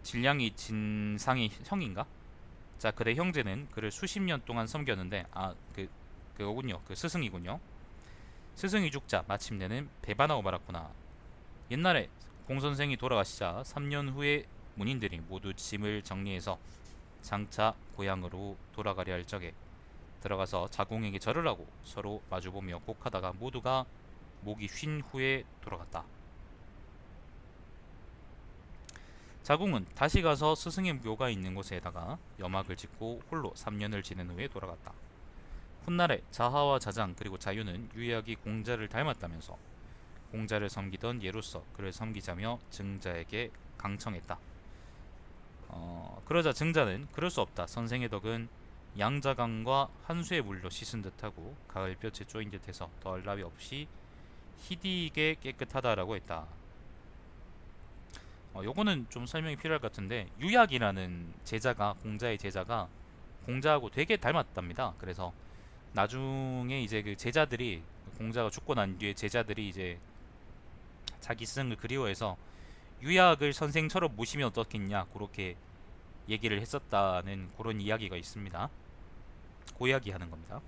질량이 진상의 형인가? 자, 그의 형제는 그를 수십 년 동안 섬겼는데 그거군요. 그 스승이군요. 스승이 죽자 마침내는 배반하고 말았구나. 옛날에 공선생이 돌아가시자 3년 후에 문인들이 모두 짐을 정리해서 장차 고향으로 돌아가려 할 적에 들어가서 자공에게 절을 하고 서로 마주보며 곡하다가 모두가 목이 쉰 후에 돌아갔다. 자궁은 다시 가서 스승의 묘가 있는 곳에다가 염막을 짓고 홀로 3년을 지낸 후에 돌아갔다. 훗날에 자하와 자장 그리고 자유는 유의하기 공자를 닮았다면서 공자를 섬기던 예로서 그를 섬기자며 증자에게 강청했다. 그러자 증자는 그럴 수 없다. 선생의 덕은 양자강과 한수의 물로 씻은 듯하고 가을볕에 쪼인 듯해서 더할 나위 없이 희디게 깨끗하다라고 했다. 요거는 좀 설명이 필요할 것 같은데 유약이라는 제자가 공자의 제자가 공자하고 되게 닮았답니다. 그래서 나중에 이제 그 제자들이 공자가 죽고 난 뒤에 제자들이 이제 자기 스승을 그리워해서 유약을 선생처럼 모시면 어떻겠냐 그렇게 얘기를 했었다는 그런 이야기가 있습니다. 그 이야기 하는 겁니다.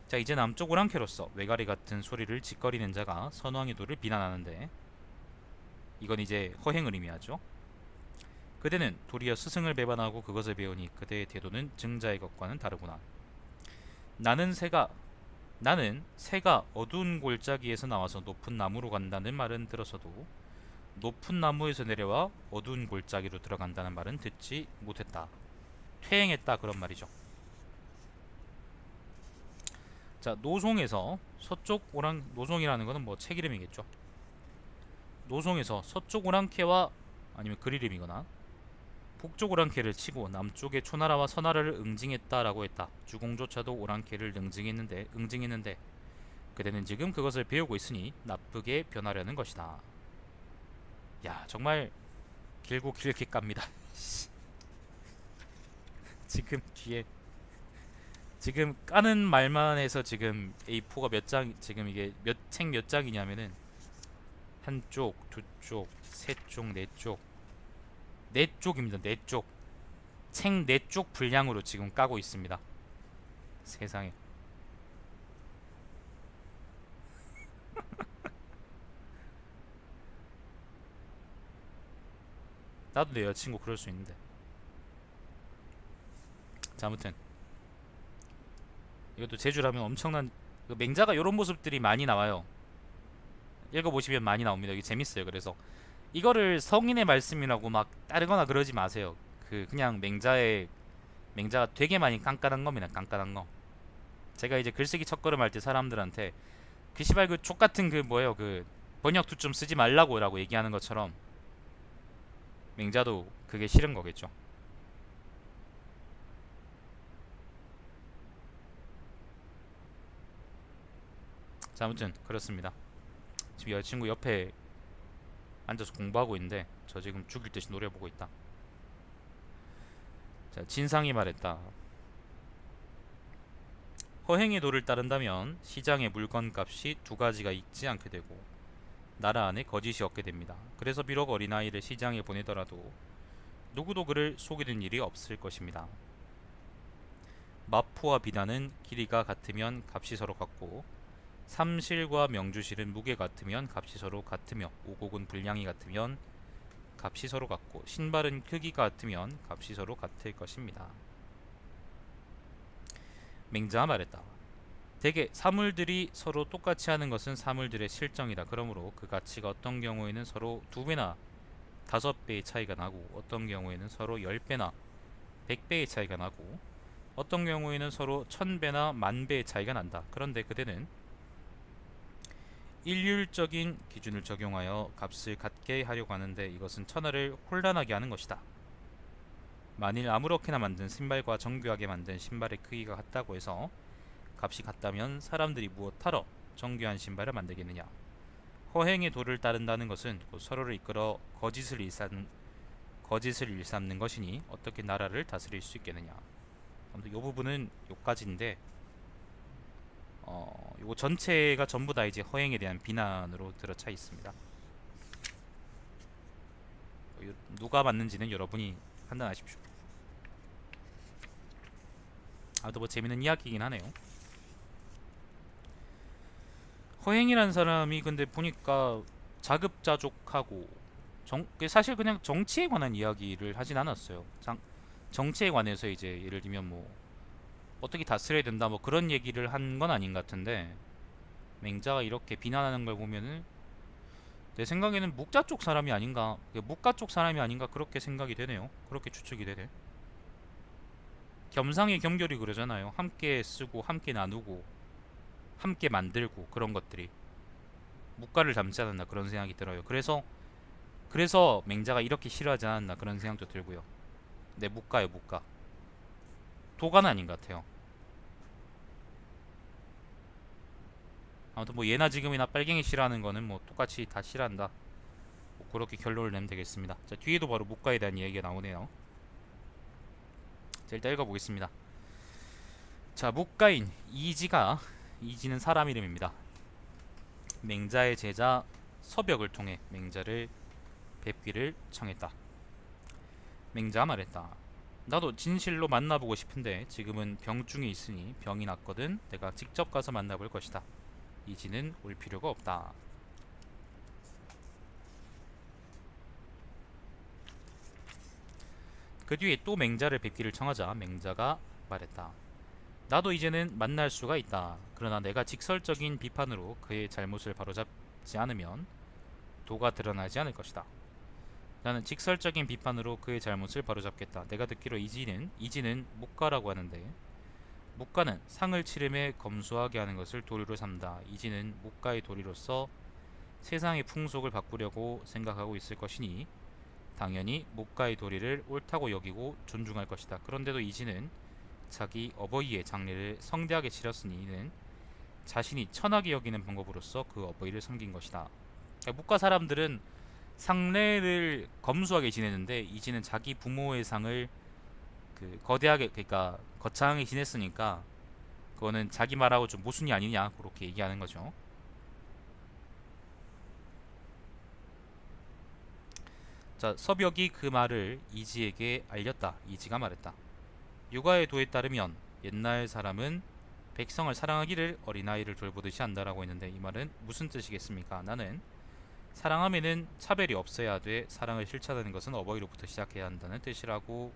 자, 이제 남쪽 오랑캐로서 외가리 같은 소리를 짓거리는 자가 선왕의 도를 비난하는데 이건 이제 허행을 의미하죠. 그대는 도리어 스승을 배반하고 그것을 배우니 그대의 태도는 증자의 것과는 다르구나. 나는 새가 어두운 골짜기에서 나와서 높은 나무로 간다는 말은 들어서도 높은 나무에서 내려와 어두운 골짜기로 들어간다는 말은 듣지 못했다. 퇴행했다 그런 말이죠. 자, 노송에서 노송이라는 것은 뭐 책 이름이겠죠. 노송에서 서쪽 오랑캐와 아니면 글 이름이거나 북쪽 오랑캐를 치고 남쪽의 초나라와 서나라를 응징했다라고 했다. 주공조차도 오랑캐를 응징했는데 그대는 지금 그것을 배우고 있으니 나쁘게 변하려는 것이다. 야, 정말 길고 길게 깝니다. 지금 까는 말만 해서 지금 A4가 몇 장, 지금 이게 책 몇 장이냐면은 한쪽, 두쪽, 세쪽, 네쪽, 네 쪽입니다. 네 쪽. 책 네 쪽 분량으로 지금 까고 있습니다. 세상에. 나도 내 여자친구 그럴 수 있는데. 자, 아무튼 이것도 제주라면 엄청난 맹자가 이런 모습들이 많이 나와요. 읽어보시면 많이 나옵니다. 이게 재밌어요. 그래서 이거를 성인의 말씀이라고 막 따르거나 그러지 마세요. 그냥 맹자가 되게 많이 깐깐한 겁니다. 깐깐한 거. 제가 이제 글쓰기 첫걸음 할 때 사람들한테 그 시발 그 족같은 그 뭐예요 그 번역투 좀 쓰지 말라고 라고 얘기하는 것처럼 맹자도 그게 싫은 거겠죠. 자, 아무튼 그렇습니다. 지금 여자친구 옆에 앉아서 공부하고 있는데 저 지금 죽일 듯이 노래 보고 있다. 자, 진상이 말했다. 허행의 도를 따른다면 시장의 물건값이 두 가지가 있지 않게 되고 나라 안에 거짓이 없게 됩니다. 그래서 비록 어린아이를 시장에 보내더라도 누구도 그를 속이는 일이 없을 것입니다. 마포와 비단은 길이가 같으면 값이 서로 같고 삼실과 명주실은 무게가 같으면 값이 서로 같으며 오곡은 분량이 같으면 값이 서로 같고 신발은 크기가 같으면 값이 서로 같을 것입니다. 맹자가 말했다. 대개 사물들이 서로 똑같이 하는 것은 사물들의 실정이다. 그러므로 그 가치가 어떤 경우에는 서로 2배나 5배의 차이가 나고 어떤 경우에는 서로 10배나 100배의 차이가 나고 어떤 경우에는 서로 1000배나 10,000배의 차이가 난다. 그런데 그대는 일률적인 기준을 적용하여 값을 같게 하려고 하는데 이것은 천하를 혼란하게 하는 것이다. 만일 아무렇게나 만든 신발과 정교하게 만든 신발의 크기가 같다고 해서 값이 같다면 사람들이 무엇하러 정교한 신발을 만들겠느냐. 허행의 도를 따른다는 것은 곧 서로를 이끌어 거짓을 일삼는 것이니 어떻게 나라를 다스릴 수 있겠느냐. 아무튼 이 부분은 요까지인데 요거 전체가 전부 다 이제 허행에 대한 비난으로 들어차 있습니다. 누가 맞는지는 여러분이 판단하십시오. 아무튼 뭐 재밌는 이야기이긴 하네요. 허행이라는 사람이 근데 보니까 자급자족하고 사실 그냥 정치에 관한 이야기를 하진 않았어요. 정치에 관해서 이제 예를 들면 뭐 어떻게 다스려야 된다 뭐 그런 얘기를 한 건 아닌 것 같은데 맹자가 이렇게 비난하는 걸 보면은 내 생각에는 묵자 쪽 사람이 아닌가, 묵가 쪽 사람이 아닌가 그렇게 생각이 되네요. 그렇게 추측이 되네. 겸상의 겸결이 그러잖아요. 함께 쓰고 함께 나누고 함께 만들고 그런 것들이 묵가를 닮지 않았나 그런 생각이 들어요. 그래서 맹자가 이렇게 싫어하지 않았나 그런 생각도 들고요. 네, 묵가요, 묵가. 도가는 아닌 것 같아요. 아무튼 뭐 예나 지금이나 빨갱이 싫어하는 거는 뭐 똑같이 다 싫어한다. 뭐 그렇게 결론을 내면 되겠습니다. 자, 뒤에도 바로 묵가에 대한 얘기가 나오네요. 자, 일단 읽어보겠습니다. 자, 묵가인 이지는 사람 이름입니다. 맹자의 제자 서벽을 통해 맹자를 뵙기를 청했다. 맹자가 말했다. 나도 진실로 만나보고 싶은데 지금은 병중에 있으니 병이 났거든 내가 직접 가서 만나볼 것이다. 이지는 올 필요가 없다. 그 뒤에 또 맹자를 뵙기를 청하자 맹자가 말했다. 나도 이제는 만날 수가 있다. 그러나 내가 직설적인 비판으로 그의 잘못을 바로잡지 않으면 도가 드러나지 않을 것이다. 나는 직설적인 비판으로 그의 잘못을 바로잡겠다. 내가 듣기로 이지는 묵가라고 하는데 묵가는 상을 치름에 검소하게 하는 것을 도리로 삼다. 이지는 묵가의 도리로서 세상의 풍속을 바꾸려고 생각하고 있을 것이니 당연히 묵가의 도리를 옳다고 여기고 존중할 것이다. 그런데도 이지는 자기 어버이의 장례를 성대하게 치렀으니 이는 자신이 천하게 여기는 방법으로서 그 어버이를 섬긴 것이다. 그러니까 묵가 사람들은 상례를 검소하게 지내는데 이지는 자기 부모의 상을 거대하게 그러니까 거창하게 지냈으니까 그거는 자기 말하고 좀 모순이 아니냐 그렇게 얘기하는 거죠. 자, 서벽이 그 말을 이지에게 알렸다. 이지가 말했다. 육아의 도에 따르면 옛날 사람은 백성을 사랑하기를 어린아이를 돌보듯이 한다라고 했는데 이 말은 무슨 뜻이겠습니까? 나는 사랑함에는 차별이 없어야 돼 사랑을 실천하는 것은 어버이로부터 시작해야 한다는 뜻이라고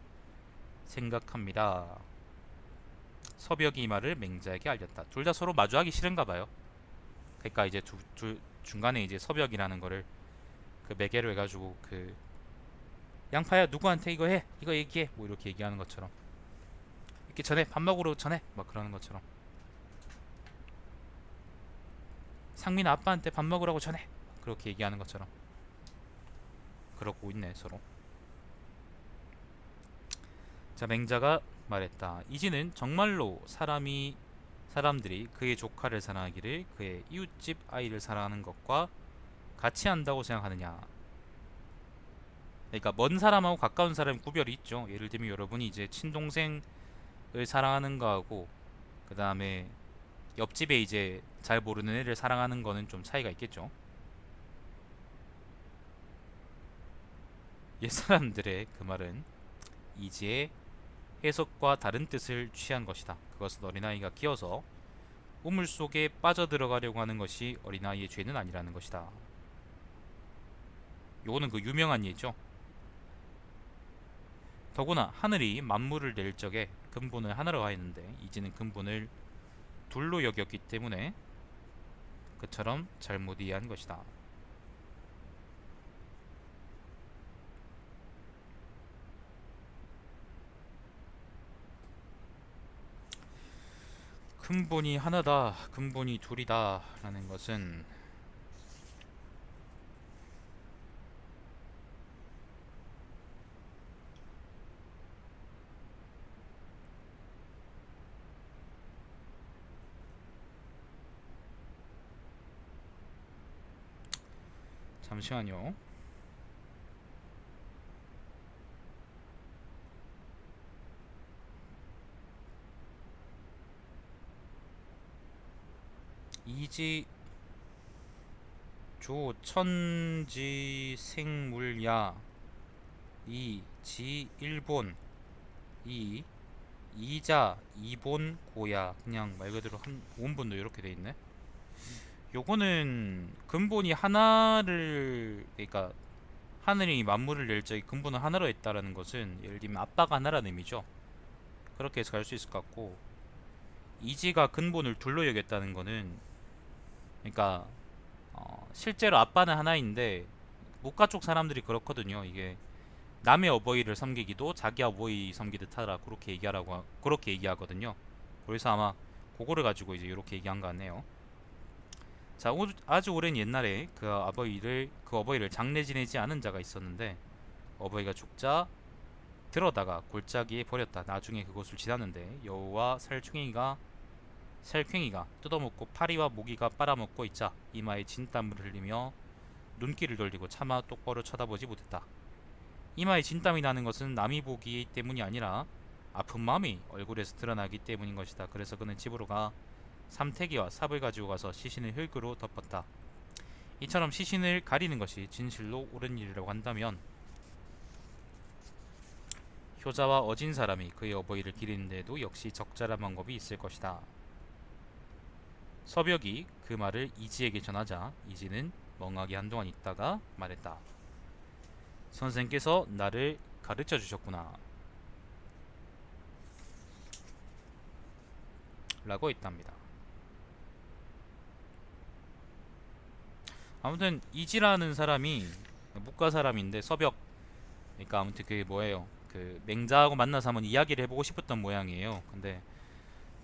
생각합니다. 서벽이 이 말을 맹자에게 알렸다. 둘 다 서로 마주하기 싫은가 봐요. 그러니까 이제 중간에 이제 서벽이라는 거를 매개로 해가지고 양파야 누구한테 이거 해 이거 얘기해 뭐 이렇게 얘기하는 것처럼 이렇게 전에 밥 먹으러 전에 막 그러는 것처럼 상민 아빠한테 밥 먹으라고 전해 그렇게 얘기하는 것처럼 그러고 있네 서로. 자, 맹자가 말했다. 이지는 정말로 사람들이 그의 조카를 사랑하기를 그의 이웃집 아이를 사랑하는 것과 같이 한다고 생각하느냐. 그러니까 먼 사람하고 가까운 사람 구별이 있죠. 예를 들면 여러분이 이제 친동생을 사랑하는 거하고 그 다음에 옆집에 이제 잘 모르는 애를 사랑하는 거는 좀 차이가 있겠죠. 옛사람들의 그 말은 이지의 해석과 다른 뜻을 취한 것이다. 그것은 어린아이가 끼어서 우물 속에 빠져들어가려고 하는 것이 어린아이의 죄는 아니라는 것이다. 요거는 그 유명한 예죠. 더구나 하늘이 만물을 낼 적에 근본을 하나로 하였는데 이제는 근본을 둘로 여겼기 때문에 그처럼 잘못 이해한 것이다. 근본이 하나다, 근본이 둘이다 라는 것은 잠시만요. 이지 조 천지 생물야 이지 일본 이 이자 이본 고야 그냥 말 그대로 한 원본도 이렇게 돼 있네. 요거는 근본이 하나를 그러니까 하늘이 만물을 낼 적에 근본을 하나로 했다라는 것은 예를 들면 아빠가 하나라는 의미죠. 그렇게 해서 갈 수 있을 것 같고 이지가 근본을 둘로 여겼다는 거는 그러니까 실제로 아빠는 하나인데 목가 쪽 사람들이 그렇거든요. 이게 남의 어버이를 섬기기도 자기 어버이 섬기듯 하라 그렇게 얘기하거든요. 그래서 아마 그거를 가지고 이제 이렇게 얘기한 것 같네요. 자, 아주 오랜 옛날에 그 어버이를 장례 지내지 않은 자가 있었는데 어버이가 죽자 들어다가 골짜기에 버렸다. 나중에 그것을 지났는데 여우와 살쾡이가 뜯어먹고 파리와 모기가 빨아먹고 있자 이마에 진땀을 흘리며 눈길을 돌리고 차마 똑바로 쳐다보지 못했다. 이마에 진땀이 나는 것은 남이 보기 때문이 아니라 아픈 마음이 얼굴에서 드러나기 때문인 것이다. 그래서 그는 집으로 가 삼태기와 삽을 가지고 가서 시신을 흙으로 덮었다. 이처럼 시신을 가리는 것이 진실로 옳은 일이라고 한다면 효자와 어진 사람이 그의 어버이를 기리는 데에도 역시 적절한 방법이 있을 것이다. 서벽이 그 말을 이지에게 전하자 이지는 멍하게 한동안 있다가 말했다. 선생께서 나를 가르쳐 주셨구나 라고 했답니다. 아무튼 이지라는 사람이 묵가 사람인데 서벽 그러니까 아무튼 그게 뭐예요, 그 맹자하고 만나서 한번 이야기를 해보고 싶었던 모양이에요. 근데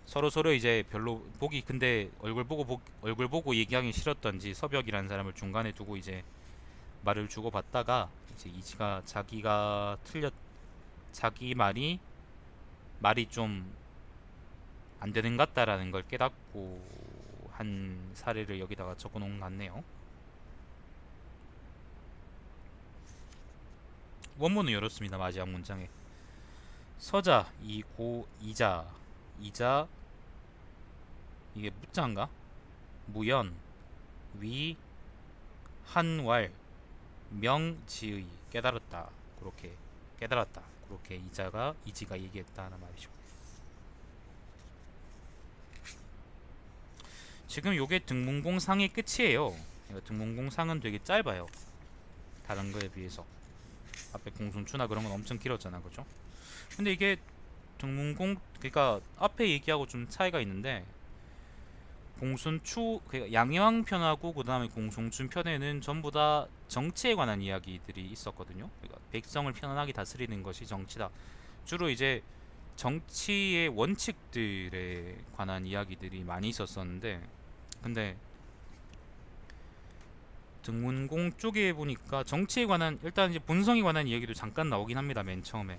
서로 이제 별로 보기 근데 얼굴 보고 얘기하기 싫었던지 서벽이라는 사람을 중간에 두고 이제 말을 주고받다가 이제 이지가 자기 말이 좀 안 되는 것 같다라는 걸 깨닫고 한 사례를 여기다가 적어놓은 것 같네요. 원문은 이렇습니다. 마지막 문장에 서자 이고 이자 이게 무자인가? 무연 위 한왈 명지의 깨달았다. 그렇게 깨달았다. 그렇게 이지가 얘기했다는 말이죠. 지금 요게 등문공상의 끝이에요. 등문공상은 되게 짧아요. 다른 거에 비해서. 앞에 공순추나 그런 건 엄청 길었잖아, 그죠? 근데 이게 등문공 그러니까 앞에 얘기하고 좀 차이가 있는데 공순추 그러니까 양양왕 편하고 그 다음에 공송춘 편에는 전부 다 정치에 관한 이야기들이 있었거든요. 그러니까 백성을 편안하게 다스리는 것이 정치다. 주로 이제 정치의 원칙들에 관한 이야기들이 많이 있었었는데 근데 등문공 쪽에 보니까 정치에 관한 일단 이제 본성에 관한 이야기도 잠깐 나오긴 합니다. 맨 처음에.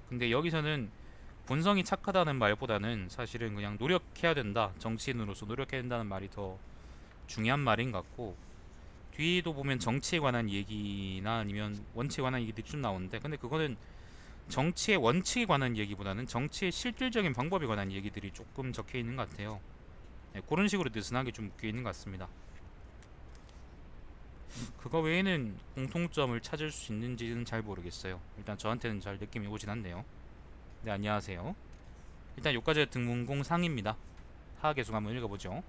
근데 여기서는 본성이 착하다는 말보다는 사실은 그냥 노력해야 된다. 정치인으로서 노력해야 된다는 말이 더 중요한 말인 것 같고 뒤에도 보면 정치에 관한 얘기나 아니면 원칙에 관한 얘기들이 좀 나오는데, 근데 그거는 정치의 원칙에 관한 얘기보다는 정치의 실질적인 방법에 관한 얘기들이 조금 적혀 있는 것 같아요. 네, 그런 식으로 느슨하게 좀 묶여 있는 것 같습니다. 그거 외에는 공통점을 찾을 수 있는지는 잘 모르겠어요. 일단 저한테는 잘 느낌이 오진 않네요. 네, 안녕하세요. 일단 여기까지가 등문공 상입니다. 하하 계속 한번 읽어보죠.